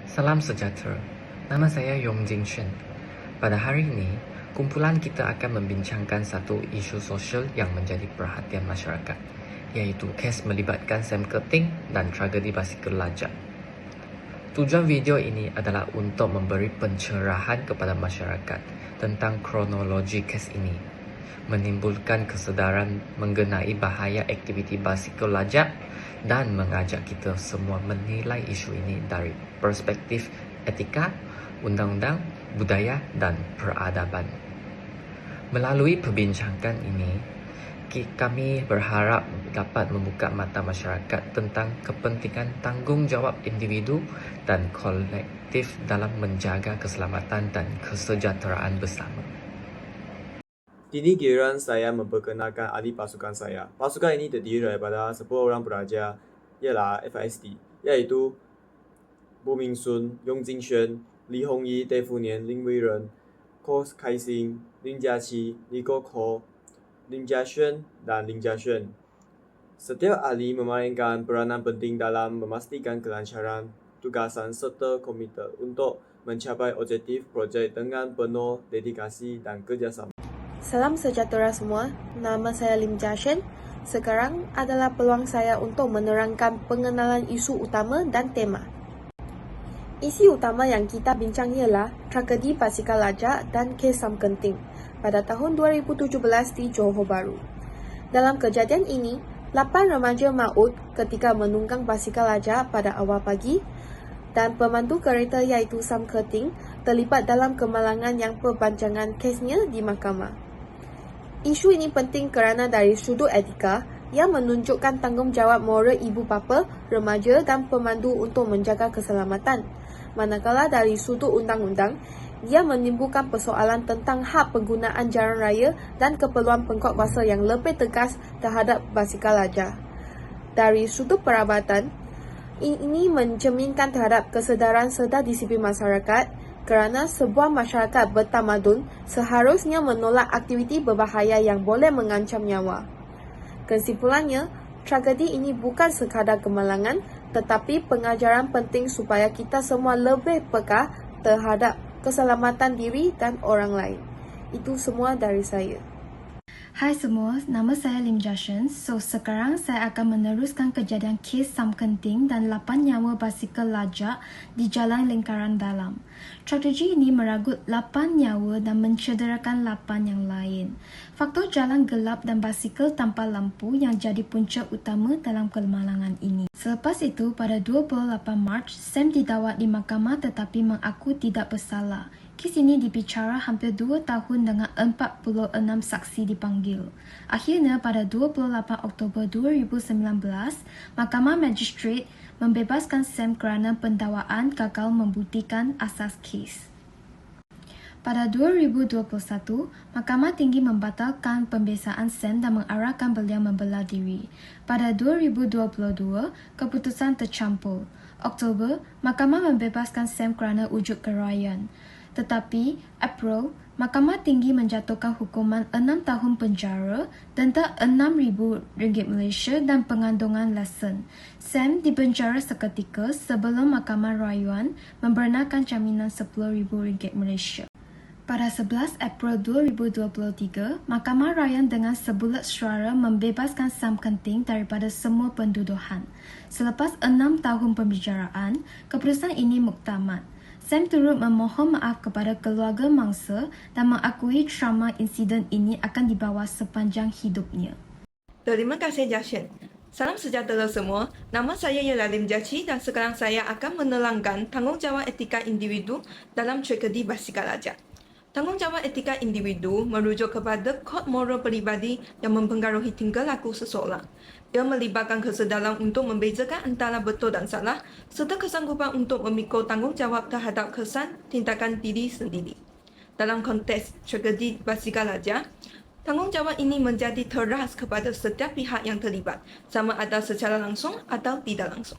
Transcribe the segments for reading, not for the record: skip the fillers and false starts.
Salam sejahtera. Nama saya Yong Jingxuan. Pada hari ini, kumpulan kita akan membincangkan satu isu sosial yang menjadi perhatian masyarakat, iaitu kes melibatkan Sam Keting dan tragedi basikal lajak. Tujuan video ini adalah untuk memberi pencerahan kepada masyarakat tentang kronologi kes ini, menimbulkan kesedaran mengenai bahaya aktiviti basikal lajak dan mengajak kita semua menilai isu ini dari perspektif etika, undang-undang, budaya dan peradaban. Melalui perbincangan ini, kami berharap dapat membuka mata masyarakat tentang kepentingan tanggungjawab individu dan kolektif dalam menjaga keselamatan dan kesejahteraan bersama. Kini giliran saya memperkenalkan ahli pasukan saya. Pasukan ini terdiri daripada 10 orang pelajar ialah FISD, iaitu Bu Mingsun, Yong Jingxuan, Li Hongyi, Dai Funian, Lin Weiren, Ko Kaixin, Lin Jiaqi, Li Guokou, Lin Jiaxuan, dan Lin Jiaxuan. Setiap ahli memainkan peranan penting dalam memastikan kelancaran tugasan serta komite untuk mencapai objektif projek dengan penuh dedikasi dan kerjasama. Salam sejahtera semua, nama saya Lim Jiaxuan. Sekarang adalah peluang saya untuk menerangkan pengenalan isu utama dan tema. Isi utama yang kita bincang ialah tragedi basikal lajak dan kes Sam Keting pada tahun 2017 di Johor Bahru. Dalam kejadian ini, 8 remaja maut ketika menunggang basikal lajak pada awal pagi dan pemandu kereta iaitu Sam Keting terlibat dalam kemalangan yang perbincangan kesnya di mahkamah. Isu ini penting kerana dari sudut etika yang menunjukkan tanggungjawab moral ibu bapa, remaja dan pemandu untuk menjaga keselamatan. Manakala dari sudut undang-undang, ia menimbulkan persoalan tentang hak penggunaan jalan raya dan keperluan pengkuatkuasa yang lebih tegas terhadap basikal lajak. Dari sudut perabatan, ini mencerminkan terhadap kesedaran serta disiplin masyarakat kerana sebuah masyarakat bertamadun seharusnya menolak aktiviti berbahaya yang boleh mengancam nyawa. Kesimpulannya, tragedi ini bukan sekadar kemalangan tetapi pengajaran penting supaya kita semua lebih peka terhadap keselamatan diri dan orang lain. Itu semua dari saya. Hai semua, nama saya Lim Jiaxuan. Sekarang saya akan meneruskan kejadian kes Sam Keting dan 8 nyawa basikal lajak di Jalan Lingkaran Dalam. Tragedi ini meragut 8 nyawa dan mencederakan 8 yang lain. Faktor jalan gelap dan basikal tanpa lampu yang jadi punca utama dalam kemalangan ini. Selepas itu, pada 28 Mac, Sam didakwa di mahkamah tetapi mengaku tidak bersalah. Kes ini dibicara hampir 2 tahun dengan 46 saksi dipanggil. Akhirnya pada 28 Oktober 2019, Mahkamah Magistrate membebaskan Sam kerana pendakwaan gagal membuktikan asas kes. Pada 2021, Mahkamah Tinggi membatalkan pembebasan Sam dan mengarahkan beliau membela diri. Pada 2022, keputusan tercampur. Oktober, Mahkamah membebaskan Sam kerana wujud keraian. Tetapi, April, Mahkamah Tinggi menjatuhkan hukuman 6 tahun penjara, denda RM6,000 Malaysia dan pengandungan lesen. Sam dipenjara seketika sebelum Mahkamah Rayuan membenarkan jaminan RM10,000 Malaysia. Pada 11 April 2023, Mahkamah Rayuan dengan sebulat suara membebaskan Sam Keting daripada semua penduduhan. Selepas 6 tahun pembicaraan, keputusan ini muktamad. Sam turut memohon maaf kepada keluarga mangsa dan mengakui trauma insiden ini akan dibawa sepanjang hidupnya. Terima kasih Jiaxuan. Salam sejahtera semua. Nama saya ialah Lim Jiaqi dan sekarang saya akan menerangkan tanggungjawab etika individu dalam tragedi basikal lajak. Tanggungjawab etika individu merujuk kepada kod moral peribadi yang mempengaruhi tingkah laku seseorang. Ia melibatkan kesedaran untuk membezakan antara betul dan salah serta kesanggupan untuk memikul tanggungjawab terhadap kesan tindakan diri sendiri. Dalam konteks tragedi basikal lajak, tanggungjawab ini menjadi teras kepada setiap pihak yang terlibat, sama ada secara langsung atau tidak langsung.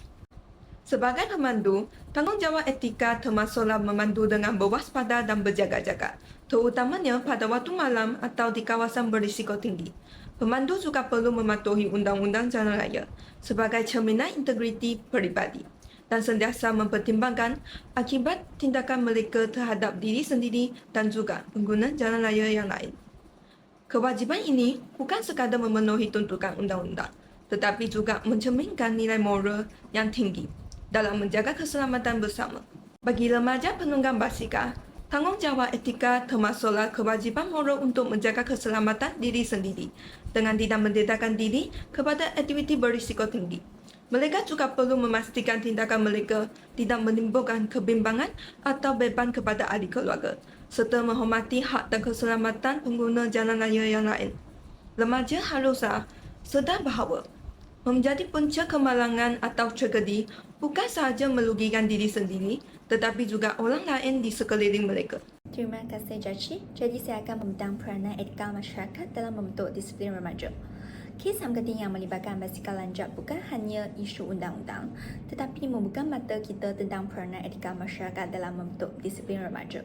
Sebagai pemandu, tanggungjawab etika termasuklah memandu dengan berwaspada dan berjaga-jaga, terutamanya pada waktu malam atau di kawasan berisiko tinggi. Pemandu juga perlu mematuhi undang-undang jalan raya sebagai cerminan integriti peribadi. dan sentiasa mempertimbangkan akibat tindakan mereka terhadap diri sendiri dan juga pengguna jalan raya yang lain. Kewajipan ini bukan sekadar memenuhi tuntutan undang-undang, tetapi juga mencerminkan nilai moral yang tinggi dalam menjaga keselamatan bersama. Bagi remaja penunggang basikal, tanggungjawab etika termasuklah kewajipan moral untuk menjaga keselamatan diri sendiri dengan tidak mendedahkan diri kepada aktiviti berisiko tinggi. Mereka juga perlu memastikan tindakan mereka tidak menimbulkan kebimbangan atau beban kepada ahli keluarga, serta menghormati hak dan keselamatan pengguna jalan raya yang lain. Remaja haruslah sedar bahawa menjadi punca kemalangan atau tragedi bukan sahaja merugikan diri sendiri, tetapi juga orang lain di sekeliling mereka. Terima kasih Jaci. Jadi saya akan memegang peranan etika masyarakat dalam membentuk disiplin remaja. Kes HAM Genting yang melibatkan basikal lanjak bukan hanya isu undang-undang, tetapi membuka mata kita tentang peranan etika masyarakat dalam membentuk disiplin remaja.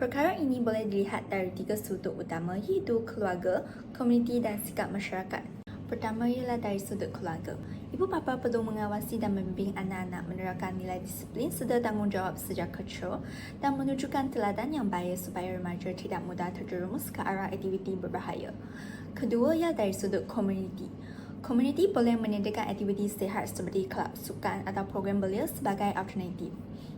Perkara ini boleh dilihat dari 3 sudut utama, iaitu keluarga, komuniti dan sikap masyarakat. Pertama ialah dari sudut keluarga. Ibu bapa perlu mengawasi dan membimbing anak-anak menerapkan nilai disiplin serta tanggungjawab sejak kecil dan menunjukkan teladan yang baik supaya remaja tidak mudah terjerumus ke arah aktiviti berbahaya. Kedua ialah dari sudut komuniti. Komuniti boleh menyediakan aktiviti sihat seperti kelab sukan atau program belia sebagai alternatif.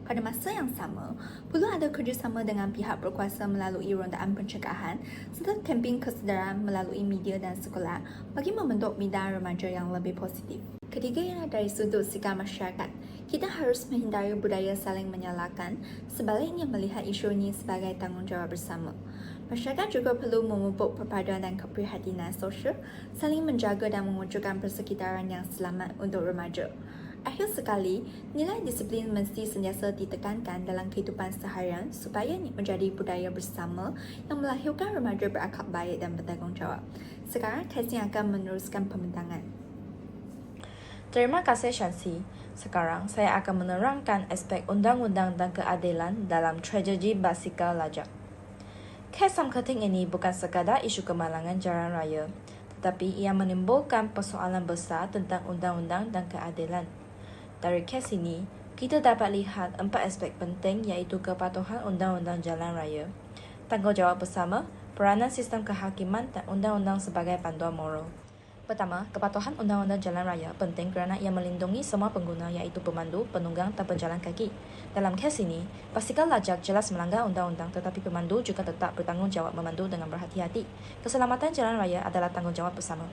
Pada masa yang sama, perlu ada kerjasama dengan pihak berkuasa melalui rondaan pencegahan serta kempen kesedaran melalui media dan sekolah bagi membentuk bidang remaja yang lebih positif. Ketiga ialah dari sudut sikap masyarakat. Kita harus menghindari budaya saling menyalahkan, sebaliknya melihat isu ini sebagai tanggungjawab bersama. Masyarakat juga perlu memupuk perpaduan dan keprihatinan sosial, saling menjaga dan mewujudkan persekitaran yang selamat untuk remaja. Akhir sekali, nilai disiplin mesti sentiasa ditekankan dalam kehidupan seharian supaya menjadi budaya bersama yang melahirkan remaja berakhlak baik dan bertanggungjawab. Sekarang, Casey akan meneruskan pembintangan. Terima kasih Shansi. Sekarang saya akan menerangkan aspek undang-undang dan keadilan dalam tragedi basikal lajak. Kes HAM Genting ini bukan sekadar isu kemalangan jalan raya, tetapi ia menimbulkan persoalan besar tentang undang-undang dan keadilan. Dari kes ini, kita dapat lihat 4 aspek penting iaitu kepatuhan undang-undang jalan raya, tanggungjawab bersama, peranan sistem kehakiman dan undang-undang sebagai panduan moral. Pertama, kepatuhan undang-undang jalan raya penting kerana ia melindungi semua pengguna iaitu pemandu, penunggang dan pejalan kaki. Dalam kes ini, basikal lajak jelas melanggar undang-undang tetapi pemandu juga tetap bertanggungjawab memandu dengan berhati-hati. Keselamatan jalan raya adalah tanggungjawab bersama.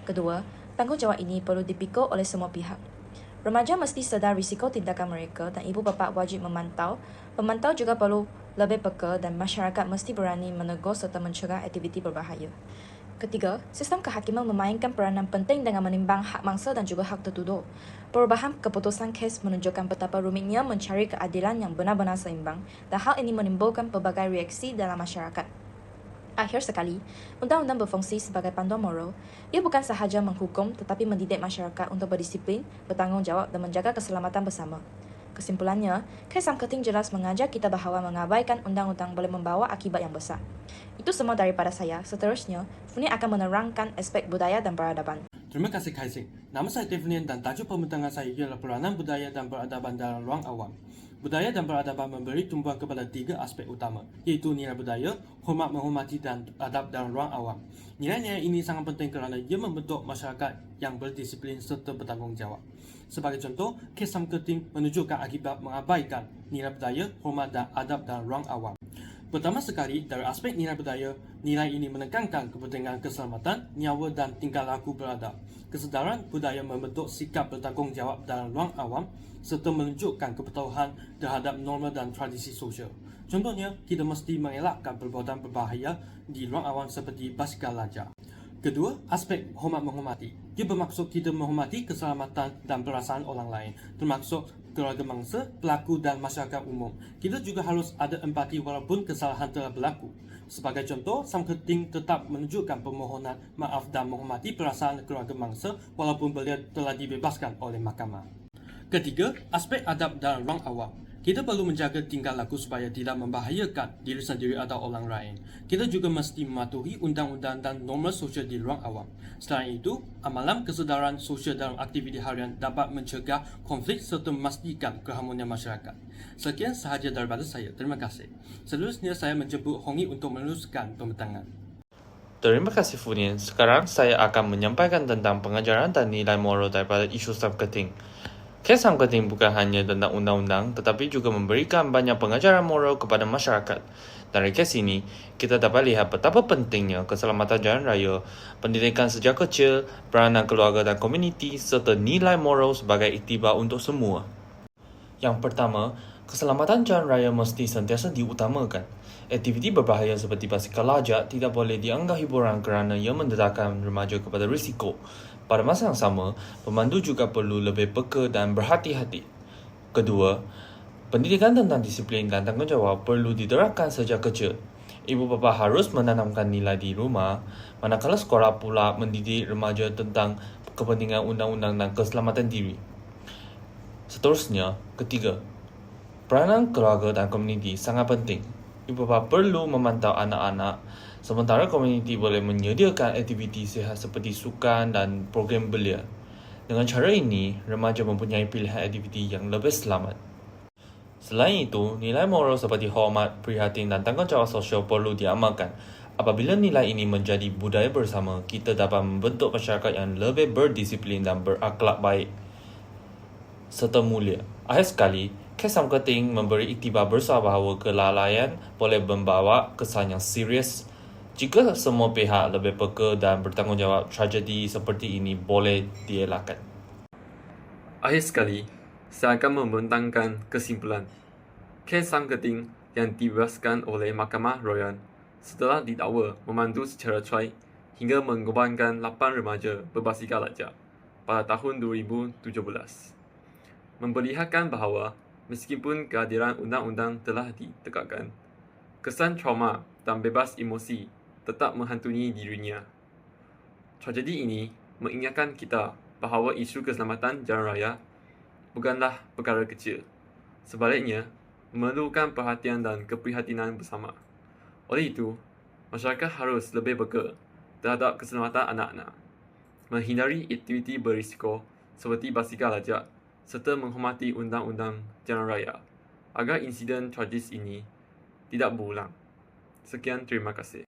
Kedua, tanggungjawab ini perlu dipikul oleh semua pihak. Remaja mesti sedar risiko tindakan mereka dan ibu bapa wajib memantau. Pemantau juga perlu lebih peka dan masyarakat mesti berani menegur serta mencegah aktiviti berbahaya. Ketiga, sistem kehakiman memainkan peranan penting dengan menimbang hak mangsa dan juga hak tertuduh. Perubahan keputusan kes menunjukkan betapa rumitnya mencari keadilan yang benar-benar seimbang dan hal ini menimbulkan pelbagai reaksi dalam masyarakat. Akhir sekali, undang-undang berfungsi sebagai panduan moral. Ia bukan sahaja menghukum tetapi mendidik masyarakat untuk berdisiplin, bertanggungjawab dan menjaga keselamatan bersama. Kesimpulannya, kes HAM Genting jelas mengajar kita bahawa mengabaikan undang-undang boleh membawa akibat yang besar. Itu semua daripada saya. Seterusnya, Funi akan menerangkan aspek budaya dan peradaban. Terima kasih Kaising. Nama saya Tiffany dan tajuk pembintangan saya ialah peranan budaya dan peradaban dalam ruang awam. Budaya dan peradaban memberi tumpuan kepada 3 aspek utama, iaitu nilai budaya, hormat menghormati dan adab dalam ruang awam. Nilai-nilai ini sangat penting kerana ia membentuk masyarakat yang berdisiplin serta bertanggungjawab. Sebagai contoh, kes HAM Genting menunjukkan akibat mengabaikan nilai budaya, hormat dan adab dalam ruang awam. Pertama sekali, dari aspek nilai budaya, nilai ini menekankan kepentingan keselamatan, nyawa dan tingkah laku beradab. Kesedaran budaya membentuk sikap bertanggungjawab dalam ruang awam serta menunjukkan kepatuhan terhadap norma dan tradisi sosial. Contohnya, kita mesti mengelakkan perbuatan berbahaya di ruang awam seperti basikal lajak. Kedua, aspek hormat menghormati. Ia bermaksud kita menghormati keselamatan dan perasaan orang lain, termasuk keluarga mangsa, pelaku dan masyarakat umum. Kita juga harus ada empati walaupun kesalahan telah berlaku. Sebagai contoh, HAM Genting tetap menunjukkan permohonan maaf dan menghormati perasaan keluarga mangsa walaupun beliau telah dibebaskan oleh mahkamah. Ketiga, aspek adab dalam ruang awam. Kita perlu menjaga tingkah laku supaya tidak membahayakan diri sendiri atau orang lain. Kita juga mesti mematuhi undang-undang dan norma sosial di ruang awam. Selain itu, amalan kesedaran sosial dalam aktiviti harian dapat mencegah konflik serta memastikan keharmonian masyarakat. Sekian sahaja daripada saya. Terima kasih. Seterusnya saya menjemput Hongi untuk meneruskan pembentangan. Terima kasih Funian. Sekarang saya akan menyampaikan tentang pengajaran dan nilai moral daripada isu samketing. Kes samketing bukan hanya tentang undang-undang tetapi juga memberikan banyak pengajaran moral kepada masyarakat. Dari kes ini, kita dapat lihat betapa pentingnya keselamatan jalan raya, pendidikan sejak kecil, peranan keluarga dan komuniti serta nilai moral sebagai iktibar untuk semua. Yang pertama, keselamatan jalan raya mesti sentiasa diutamakan. Aktiviti berbahaya seperti basikal lajak tidak boleh dianggap hiburan kerana ia mendedahkan remaja kepada risiko. Pada masa yang sama, pemandu juga perlu lebih peka dan berhati-hati. Kedua, pendidikan tentang disiplin dan tanggungjawab perlu diterapkan sejak kecil. Ibu bapa harus menanamkan nilai di rumah, manakala sekolah pula mendidik remaja tentang kepentingan undang-undang dan keselamatan diri. Seterusnya, ketiga, peranan keluarga dan komuniti sangat penting. Ibu bapa perlu memantau anak-anak, sementara komuniti boleh menyediakan aktiviti sihat seperti sukan dan program belia. Dengan cara ini, remaja mempunyai pilihan aktiviti yang lebih selamat. Selain itu, nilai moral seperti hormat, prihatin dan tanggungjawab sosial perlu diamalkan. Apabila nilai ini menjadi budaya bersama, kita dapat membentuk masyarakat yang lebih berdisiplin dan berakhlak baik serta mulia. Akhir sekali, kes samketing memberi iktibar besar bahawa kelalaian boleh membawa kesan yang serius. Jika semua pihak lebih peka dan bertanggungjawab, tragedi seperti ini boleh dielakkan. Akhir sekali, saya akan membentangkan kesimpulan. Kes samketing yang dibebaskan oleh Mahkamah Royan setelah didakwa memandu secara cuai hingga mengorbankan 8 remaja berbasikal lajak pada tahun 2017. Memperlihatkan bahawa meskipun kehadiran undang-undang telah ditegakkan, kesan trauma dan bebas emosi tetap menghantui dirinya. Tragedi ini mengingatkan kita bahawa isu keselamatan jalan raya bukanlah perkara kecil. Sebaliknya, memerlukan perhatian dan keprihatinan bersama. Oleh itu, masyarakat harus lebih peka terhadap keselamatan anak-anak, menghindari aktiviti berisiko seperti basikal lajak serta menghormati undang-undang jalan raya agar insiden tragis ini tidak berulang. Sekian, terima kasih.